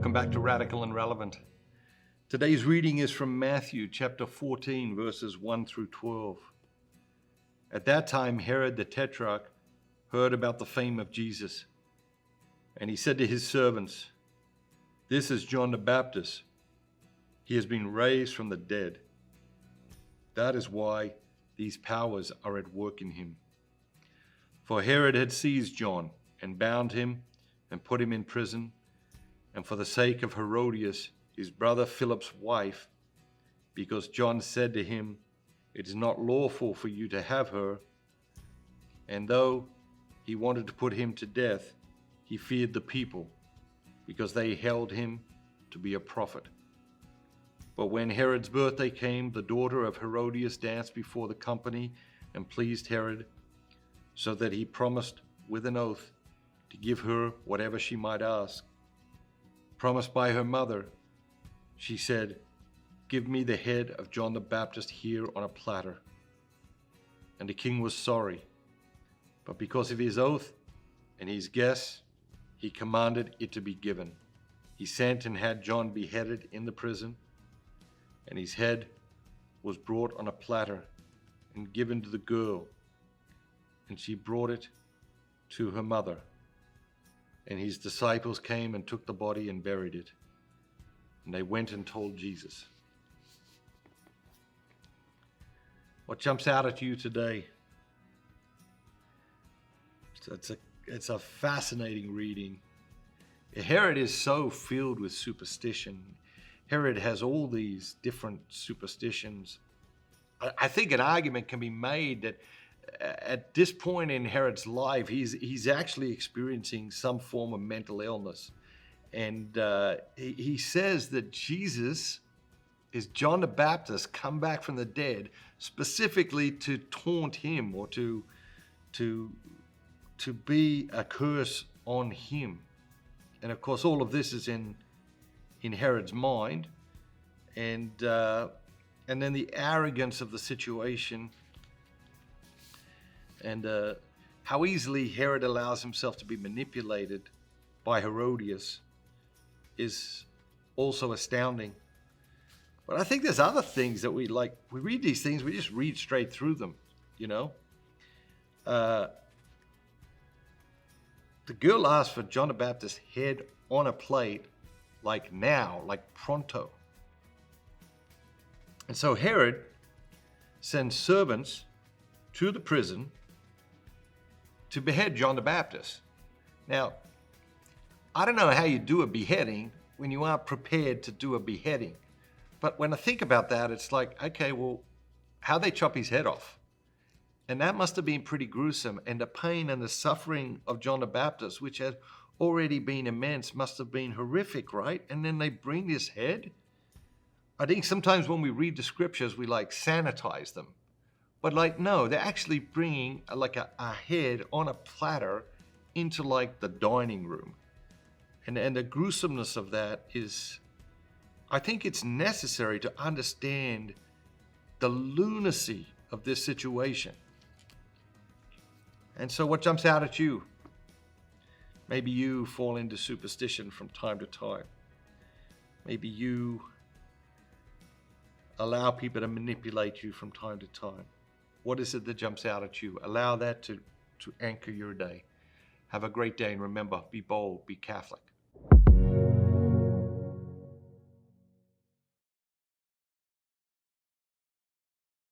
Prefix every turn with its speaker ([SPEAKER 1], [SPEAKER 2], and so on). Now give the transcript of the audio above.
[SPEAKER 1] Welcome back to Radical and Relevant. Today's reading is from Matthew chapter 14, verses 1 through 12. At that time, Herod the Tetrarch heard about the fame of Jesus, and he said to his servants, "This is John the Baptist. He has been raised from the dead. That is why these powers are at work in him." For Herod had seized John and bound him and put him in prison, and for the sake of Herodias, his brother Philip's wife, because John said to him, "It is not lawful for you to have her." And though he wanted to put him to death, he feared the people, because they held him to be a prophet. But when Herod's birthday came, the daughter of Herodias danced before the company and pleased Herod, so that he promised with an oath to give her whatever she might ask. Promised by her mother, she said, "Give me the head of John the Baptist here on a platter." And the king was sorry, but because of his oath and his guess, he commanded it to be given. He sent and had John beheaded in the prison, and his head was brought on a platter and given to the girl, and she brought it to her mother. And his disciples came and took the body and buried it. And they went and told Jesus. What jumps out at you today? It's a fascinating reading. Herod is so filled with superstition. Herod has all these different superstitions. I think an argument can be made that at this point in Herod's life, he's actually experiencing some form of mental illness. And he says that Jesus is John the Baptist come back from the dead, specifically to taunt him or to be a curse on him. And of course, all of this is in Herod's mind. And then the arrogance of the situation, and how easily Herod allows himself to be manipulated by Herodias is also astounding. But I think there's other things that we read these things, we just read straight through them, you know. The girl asked for John the Baptist's head on a plate, like now, like pronto. And so Herod sends servants to the prison to behead John the Baptist. Now, I don't know how you do a beheading when you aren't prepared to do a beheading. But when I think about that, it's like, okay, well, how they chop his head off? And that must have been pretty gruesome. And the pain and the suffering of John the Baptist, which had already been immense, must have been horrific, right? And then they bring this head. I think sometimes when we read the scriptures, we sanitize them. But no, they're actually bringing a head on a platter into the dining room. And the gruesomeness of that is, I think it's necessary to understand the lunacy of this situation. And so what jumps out at you? Maybe you fall into superstition from time to time. Maybe you allow people to manipulate you from time to time. What is it that jumps out at you? Allow that to anchor your day. Have a great day, and remember, be bold, be Catholic.